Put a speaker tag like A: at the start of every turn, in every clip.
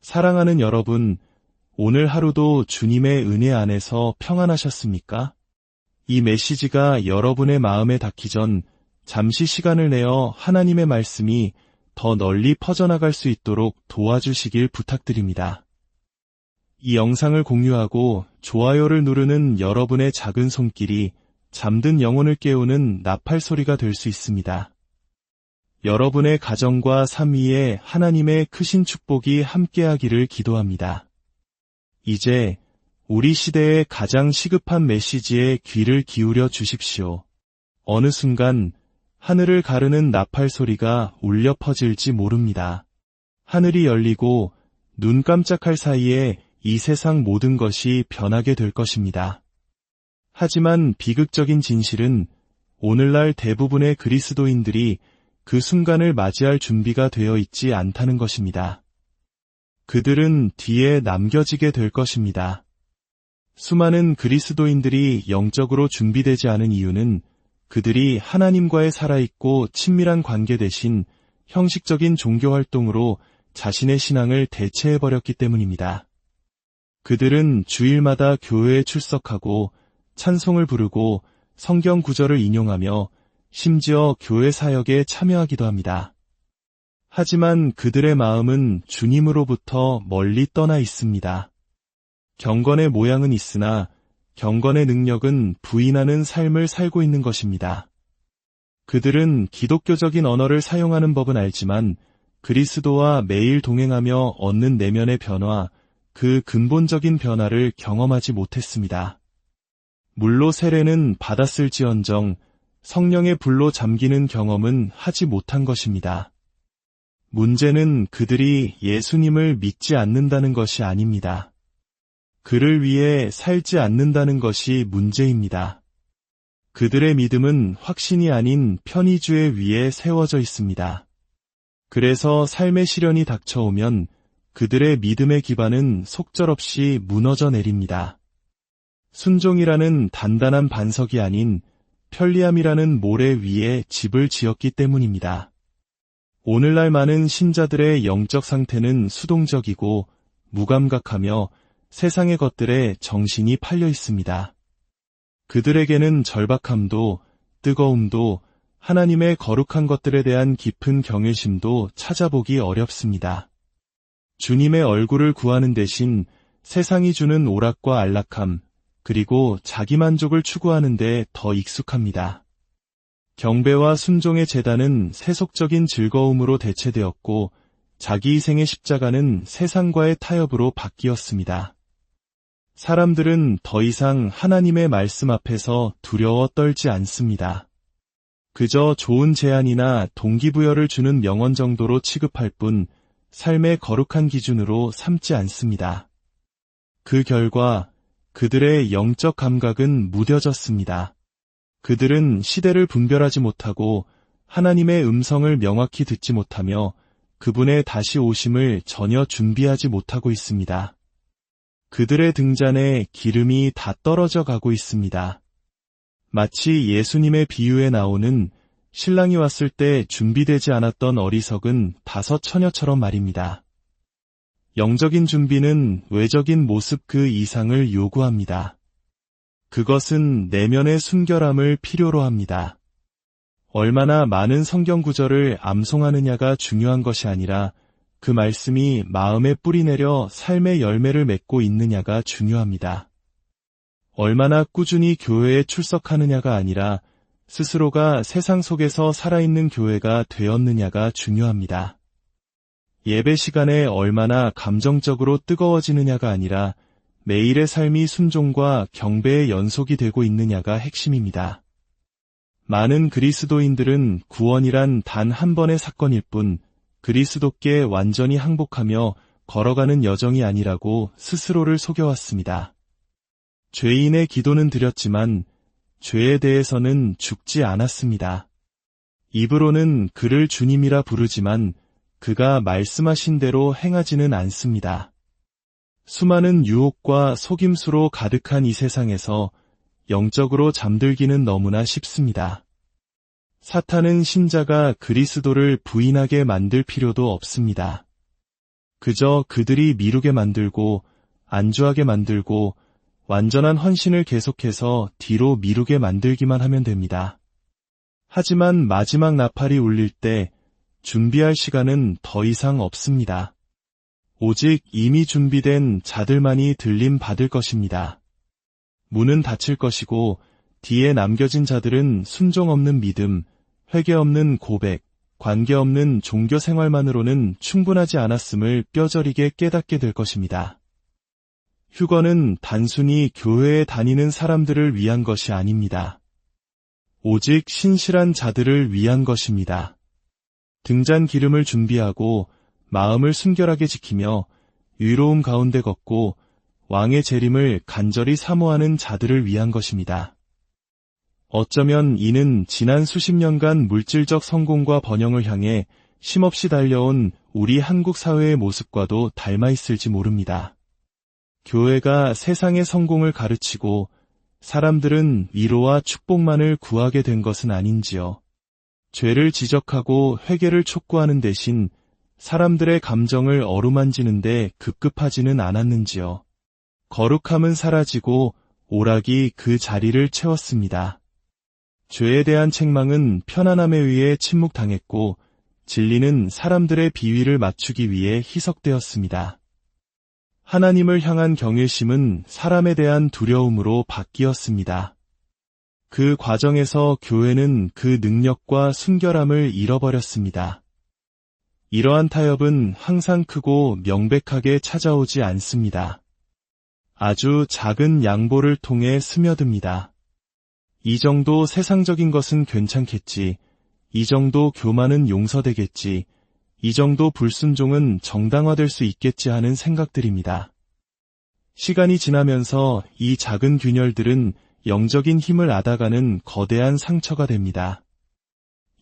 A: 사랑하는 여러분, 오늘 하루도 주님의 은혜 안에서 평안하셨습니까? 이 메시지가 여러분의 마음에 닿기 전 잠시 시간을 내어 하나님의 말씀이 더 널리 퍼져나갈 수 있도록 도와주시길 부탁드립니다. 이 영상을 공유하고 좋아요를 누르는 여러분의 작은 손길이 잠든 영혼을 깨우는 나팔 소리가 될 수 있습니다. 여러분의 가정과 삶 위에 하나님의 크신 축복이 함께하기를 기도합니다. 이제 우리 시대의 가장 시급한 메시지에 귀를 기울여 주십시오. 어느 순간 하늘을 가르는 나팔 소리가 울려 퍼질지 모릅니다. 하늘이 열리고 눈 깜짝할 사이에 이 세상 모든 것이 변하게 될 것입니다. 하지만 비극적인 진실은 오늘날 대부분의 그리스도인들이 그 순간을 맞이할 준비가 되어 있지 않다는 것입니다. 그들은 뒤에 남겨지게 될 것입니다. 수많은 그리스도인들이 영적으로 준비되지 않은 이유는 그들이 하나님과의 살아있고 친밀한 관계 대신 형식적인 종교 활동으로 자신의 신앙을 대체해버렸기 때문입니다. 그들은 주일마다 교회에 출석하고 찬송을 부르고 성경 구절을 인용하며 심지어 교회 사역에 참여하기도 합니다. 하지만 그들의 마음은 주님으로부터 멀리 떠나 있습니다. 경건의 모양은 있으나 경건의 능력은 부인하는 삶을 살고 있는 것입니다. 그들은 기독교적인 언어를 사용하는 법은 알지만 그리스도와 매일 동행하며 얻는 내면의 변화, 그 근본적인 변화를 경험하지 못했습니다. 물로 세례는 받았을지언정 성령의 불로 잠기는 경험은 하지 못한 것입니다. 문제는 그들이 예수님을 믿지 않는다는 것이 아닙니다. 그를 위해 살지 않는다는 것이 문제입니다. 그들의 믿음은 확신이 아닌 편의주의 위에 세워져 있습니다. 그래서 삶의 시련이 닥쳐오면 그들의 믿음의 기반은 속절없이 무너져 내립니다. 순종이라는 단단한 반석이 아닌 편리함이라는 모래 위에 집을 지었기 때문입니다. 오늘날 많은 신자들의 영적 상태는 수동적이고 무감각하며 세상의 것들에 정신이 팔려 있습니다. 그들에게는 절박함도 뜨거움도 하나님의 거룩한 것들에 대한 깊은 경외심도 찾아보기 어렵습니다. 주님의 얼굴을 구하는 대신 세상이 주는 오락과 안락함, 그리고 자기만족을 추구하는 데 더 익숙합니다. 경배와 순종의 제단은 세속적인 즐거움으로 대체되었고 자기희생의 십자가는 세상과의 타협으로 바뀌었습니다. 사람들은 더 이상 하나님의 말씀 앞에서 두려워 떨지 않습니다. 그저 좋은 제안이나 동기부여를 주는 명언 정도로 취급할 뿐 삶의 거룩한 기준으로 삼지 않습니다. 그 결과 그들의 영적 감각은 무뎌졌습니다. 그들은 시대를 분별하지 못하고 하나님의 음성을 명확히 듣지 못하며 그분의 다시 오심을 전혀 준비하지 못하고 있습니다. 그들의 등잔에 기름이 다 떨어져 가고 있습니다. 마치 예수님의 비유에 나오는 신랑이 왔을 때 준비되지 않았던 어리석은 5 처녀처럼 말입니다. 영적인 준비는 외적인 모습 그 이상을 요구합니다. 그것은 내면의 순결함을 필요로 합니다. 얼마나 많은 성경 구절을 암송하느냐가 중요한 것이 아니라 그 말씀이 마음에 뿌리내려 삶의 열매를 맺고 있느냐가 중요합니다. 얼마나 꾸준히 교회에 출석하느냐가 아니라 스스로가 세상 속에서 살아있는 교회가 되었느냐가 중요합니다. 예배 시간에 얼마나 감정적으로 뜨거워지느냐가 아니라 매일의 삶이 순종과 경배의 연속이 되고 있느냐가 핵심입니다. 많은 그리스도인들은 구원이란 단 한 번의 사건일 뿐 그리스도께 완전히 항복하며 걸어가는 여정이 아니라고 스스로를 속여왔습니다. 죄인의 기도는 드렸지만 죄에 대해서는 죽지 않았습니다. 입으로는 그를 주님이라 부르지만 그가 말씀하신 대로 행하지는 않습니다. 수많은 유혹과 속임수로 가득한 이 세상에서 영적으로 잠들기는 너무나 쉽습니다. 사탄은 신자가 그리스도를 부인하게 만들 필요도 없습니다. 그저 그들이 미루게 만들고 안주하게 만들고 완전한 헌신을 계속해서 뒤로 미루게 만들기만 하면 됩니다. 하지만 마지막 나팔이 울릴 때 준비할 시간은 더 이상 없습니다. 오직 이미 준비된 자들만이 들림 받을 것입니다. 문은 닫힐 것이고 뒤에 남겨진 자들은 순종 없는 믿음, 회개 없는 고백, 관계 없는 종교 생활만으로는 충분하지 않았음을 뼈저리게 깨닫게 될 것입니다. 휴거는 단순히 교회에 다니는 사람들을 위한 것이 아닙니다. 오직 신실한 자들을 위한 것입니다. 등잔 기름을 준비하고 마음을 순결하게 지키며 의로움 가운데 걷고 왕의 재림을 간절히 사모하는 자들을 위한 것입니다. 어쩌면 이는 지난 수십 년간 물질적 성공과 번영을 향해 쉼없이 달려온 우리 한국 사회의 모습과도 닮아 있을지 모릅니다. 교회가 세상의 성공을 가르치고 사람들은 위로와 축복만을 구하게 된 것은 아닌지요. 죄를 지적하고 회개를 촉구하는 대신 사람들의 감정을 어루만지는데 급급하지는 않았는지요. 거룩함은 사라지고 오락이 그 자리를 채웠습니다. 죄에 대한 책망은 편안함에 의해 침묵당했고 진리는 사람들의 비위를 맞추기 위해 희석되었습니다. 하나님을 향한 경외심은 사람에 대한 두려움으로 바뀌었습니다. 그 과정에서 교회는 그 능력과 순결함을 잃어버렸습니다. 이러한 타협은 항상 크고 명백하게 찾아오지 않습니다. 아주 작은 양보를 통해 스며듭니다. 이 정도 세상적인 것은 괜찮겠지, 이 정도 교만은 용서되겠지, 이 정도 불순종은 정당화될 수 있겠지 하는 생각들입니다. 시간이 지나면서 이 작은 균열들은 영적인 힘을 앗아가는 거대한 상처가 됩니다.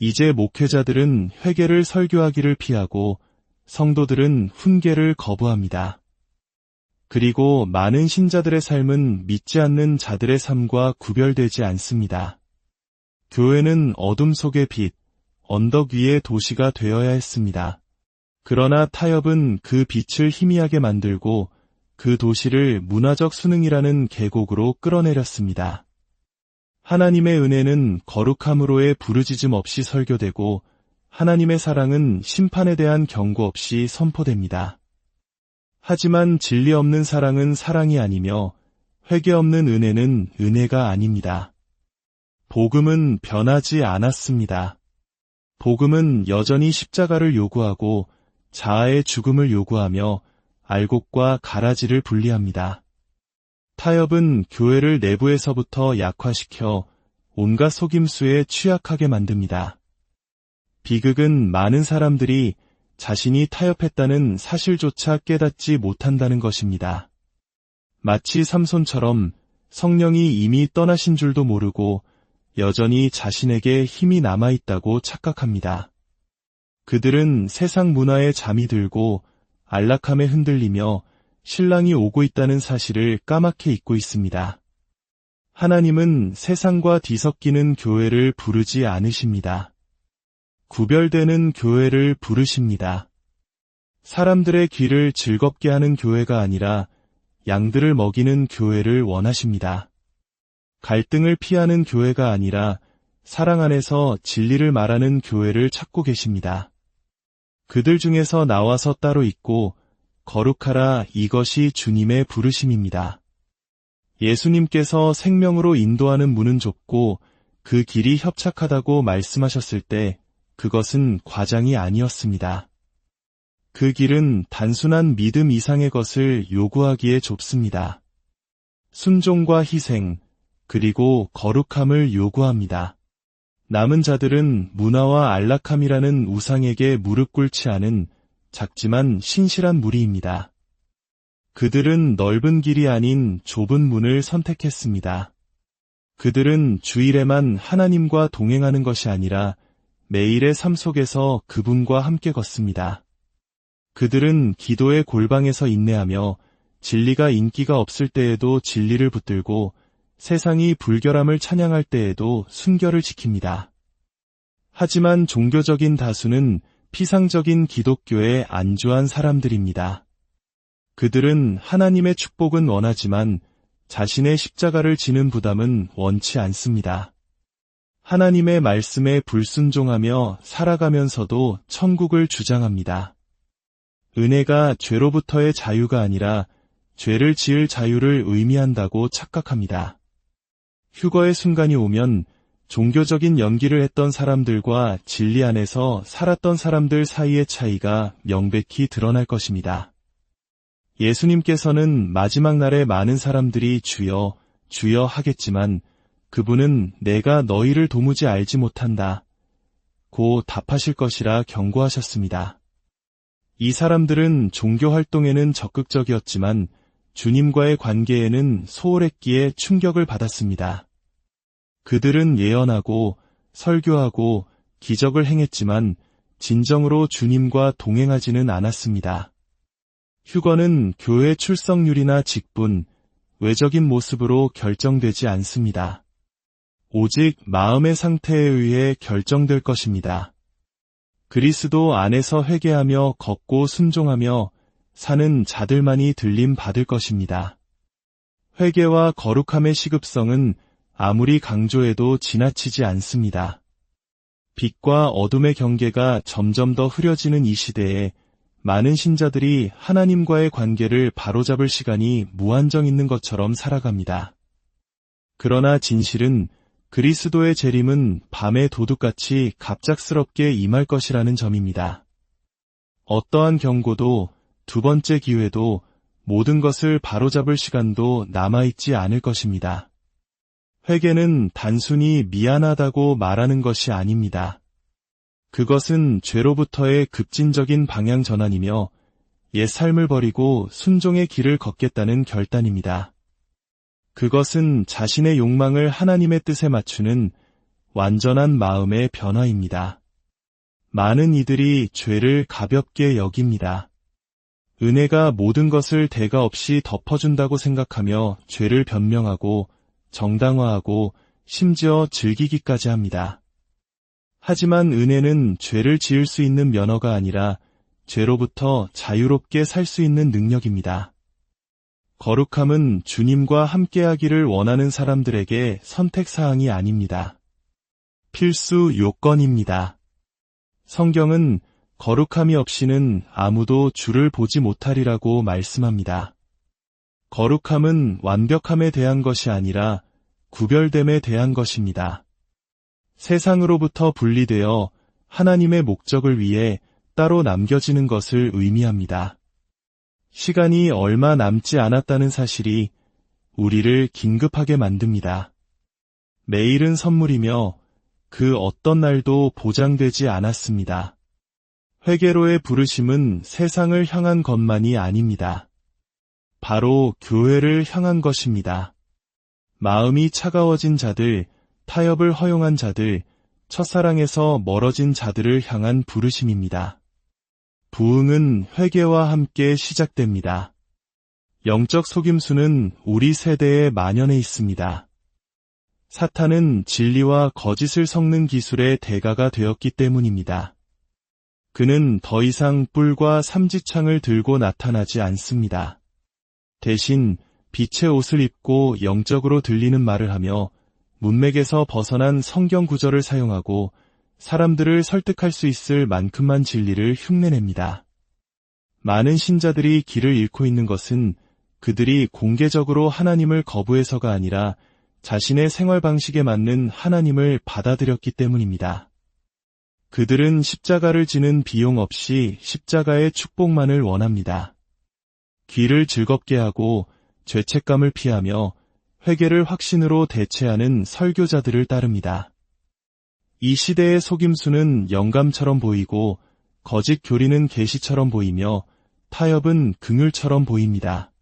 A: 이제 목회자들은 회개를 설교하기를 피하고 성도들은 훈계를 거부합니다. 그리고 많은 신자들의 삶은 믿지 않는 자들의 삶과 구별되지 않습니다. 교회는 어둠 속의 빛, 언덕 위의 도시가 되어야 했습니다. 그러나 타협은 그 빛을 희미하게 만들고 그 도시를 문화적 수능이라는 계곡으로 끌어내렸습니다. 하나님의 은혜는 거룩함으로의 부르짖음 없이 설교되고 하나님의 사랑은 심판에 대한 경고 없이 선포됩니다. 하지만 진리 없는 사랑은 사랑이 아니며 회개 없는 은혜는 은혜가 아닙니다. 복음은 변하지 않았습니다. 복음은 여전히 십자가를 요구하고 자아의 죽음을 요구하며 알곡과 가라지를 분리합니다. 타협은 교회를 내부에서부터 약화시켜 온갖 속임수에 취약하게 만듭니다. 비극은 많은 사람들이 자신이 타협했다는 사실조차 깨닫지 못한다는 것입니다. 마치 삼손처럼 성령이 이미 떠나신 줄도 모르고 여전히 자신에게 힘이 남아있다고 착각합니다. 그들은 세상 문화에 잠이 들고 안락함에 흔들리며 신랑이 오고 있다는 사실을 까맣게 잊고 있습니다. 하나님은 세상과 뒤섞이는 교회를 부르지 않으십니다. 구별되는 교회를 부르십니다. 사람들의 귀를 즐겁게 하는 교회가 아니라 양들을 먹이는 교회를 원하십니다. 갈등을 피하는 교회가 아니라 사랑 안에서 진리를 말하는 교회를 찾고 계십니다. 그들 중에서 나와서 따로 있고 거룩하라, 이것이 주님의 부르심입니다. 예수님께서 생명으로 인도하는 문은 좁고 그 길이 협착하다고 말씀하셨을 때 그것은 과장이 아니었습니다. 그 길은 단순한 믿음 이상의 것을 요구하기에 좁습니다. 순종과 희생, 그리고 거룩함을 요구합니다. 남은 자들은 문화와 안락함이라는 우상에게 무릎 꿇지 않은 작지만 신실한 무리입니다. 그들은 넓은 길이 아닌 좁은 문을 선택했습니다. 그들은 주일에만 하나님과 동행하는 것이 아니라 매일의 삶 속에서 그분과 함께 걷습니다. 그들은 기도의 골방에서 인내하며 진리가 인기가 없을 때에도 진리를 붙들고 세상이 불결함을 찬양할 때에도 순결을 지킵니다. 하지만 종교적인 다수는 피상적인 기독교에 안주한 사람들입니다. 그들은 하나님의 축복은 원하지만 자신의 십자가를 지는 부담은 원치 않습니다. 하나님의 말씀에 불순종하며 살아가면서도 천국을 주장합니다. 은혜가 죄로부터의 자유가 아니라 죄를 지을 자유를 의미한다고 착각합니다. 휴거의 순간이 오면 종교적인 연기를 했던 사람들과 진리 안에서 살았던 사람들 사이의 차이가 명백히 드러날 것입니다. 예수님께서는 마지막 날에 많은 사람들이 주여, 주여 하겠지만 그분은 내가 너희를 도무지 알지 못한다 고 답하실 것이라 경고하셨습니다. 이 사람들은 종교 활동에는 적극적이었지만 주님과의 관계에는 소홀했기에 충격을 받았습니다. 그들은 예언하고 설교하고 기적을 행했지만 진정으로 주님과 동행하지는 않았습니다. 휴거는 교회 출석률이나 직분, 외적인 모습으로 결정되지 않습니다. 오직 마음의 상태에 의해 결정될 것입니다. 그리스도 안에서 회개하며 걷고 순종하며 사는 자들만이 들림 받을 것입니다. 회개와 거룩함의 시급성은 아무리 강조해도 지나치지 않습니다. 빛과 어둠의 경계가 점점 더 흐려지는 이 시대에 많은 신자들이 하나님과의 관계를 바로잡을 시간이 무한정 있는 것처럼 살아갑니다. 그러나 진실은 그리스도의 재림은 밤의 도둑같이 갑작스럽게 임할 것이라는 점입니다. 어떠한 경고도 두 번째 기회도 모든 것을 바로잡을 시간도 남아있지 않을 것입니다. 회개는 단순히 미안하다고 말하는 것이 아닙니다. 그것은 죄로부터의 급진적인 방향 전환이며 옛 삶을 버리고 순종의 길을 걷겠다는 결단입니다. 그것은 자신의 욕망을 하나님의 뜻에 맞추는 완전한 마음의 변화입니다. 많은 이들이 죄를 가볍게 여깁니다. 은혜가 모든 것을 대가 없이 덮어준다고 생각하며 죄를 변명하고 정당화하고 심지어 즐기기까지 합니다. 하지만 은혜는 죄를 지을 수 있는 면허가 아니라 죄로부터 자유롭게 살 수 있는 능력입니다. 거룩함은 주님과 함께하기를 원하는 사람들에게 선택사항이 아닙니다. 필수 요건입니다. 성경은 거룩함이 없이는 아무도 주를 보지 못하리라고 말씀합니다. 거룩함은 완벽함에 대한 것이 아니라 구별됨에 대한 것입니다. 세상으로부터 분리되어 하나님의 목적을 위해 따로 남겨지는 것을 의미합니다. 시간이 얼마 남지 않았다는 사실이 우리를 긴급하게 만듭니다. 매일은 선물이며 그 어떤 날도 보장되지 않았습니다. 회개로의 부르심은 세상을 향한 것만이 아닙니다. 바로 교회를 향한 것입니다. 마음이 차가워진 자들, 타협을 허용한 자들, 첫사랑에서 멀어진 자들을 향한 부르심입니다. 부흥은 회개와 함께 시작됩니다. 영적 속임수는 우리 세대에 만연해 있습니다. 사탄은 진리와 거짓을 섞는 기술의 대가가 되었기 때문입니다. 그는 더 이상 뿔과 삼지창을 들고 나타나지 않습니다. 대신 빛의 옷을 입고 영적으로 들리는 말을 하며 문맥에서 벗어난 성경 구절을 사용하고 사람들을 설득할 수 있을 만큼만 진리를 흉내냅니다. 많은 신자들이 길을 잃고 있는 것은 그들이 공개적으로 하나님을 거부해서가 아니라 자신의 생활 방식에 맞는 하나님을 받아들였기 때문입니다. 그들은 십자가를 지는 비용 없이 십자가의 축복만을 원합니다. 귀를 즐겁게 하고 죄책감을 피하며 회개를 확신으로 대체하는 설교자들을 따릅니다. 이 시대의 속임수는 영감처럼 보이고 거짓 교리는 계시처럼 보이며 타협은 긍휼처럼 보입니다.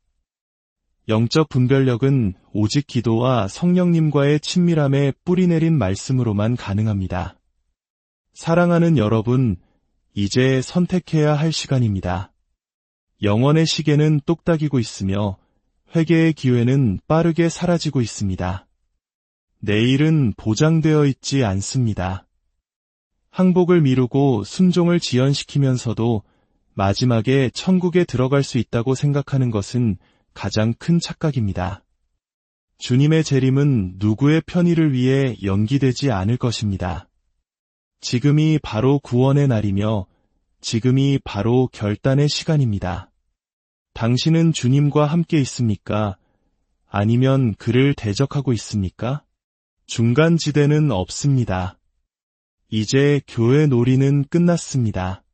A: 영적 분별력은 오직 기도와 성령님과의 친밀함에 뿌리내린 말씀으로만 가능합니다. 사랑하는 여러분, 이제 선택해야 할 시간입니다. 영원의 시계는 똑딱이고 있으며 회개의 기회는 빠르게 사라지고 있습니다. 내일은 보장되어 있지 않습니다. 항복을 미루고 순종을 지연시키면서도 마지막에 천국에 들어갈 수 있다고 생각하는 것은 가장 큰 착각입니다. 주님의 재림은 누구의 편의를 위해 연기되지 않을 것입니다. 지금이 바로 구원의 날이며 지금이 바로 결단의 시간입니다. 당신은 주님과 함께 있습니까? 아니면 그를 대적하고 있습니까? 중간지대는 없습니다. 이제 교회 놀이는 끝났습니다.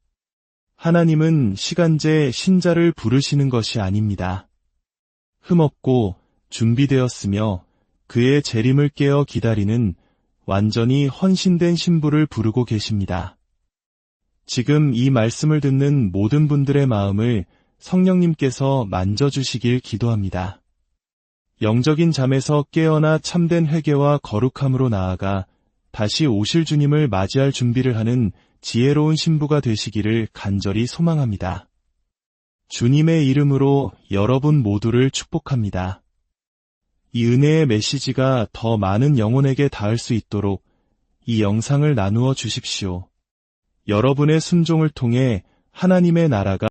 A: 하나님은 시간제 신자를 부르시는 것이 아닙니다. 흠없고 준비되었으며 그의 재림을 깨어 기다리는 완전히 헌신된 신부를 부르고 계십니다. 지금 이 말씀을 듣는 모든 분들의 마음을 성령님께서 만져주시길 기도합니다. 영적인 잠에서 깨어나 참된 회개와 거룩함으로 나아가 다시 오실 주님을 맞이할 준비를 하는 지혜로운 신부가 되시기를 간절히 소망합니다. 주님의 이름으로 여러분 모두를 축복합니다. 이 은혜의 메시지가 더 많은 영혼에게 닿을 수 있도록 이 영상을 나누어 주십시오. 여러분의 순종을 통해 하나님의 나라가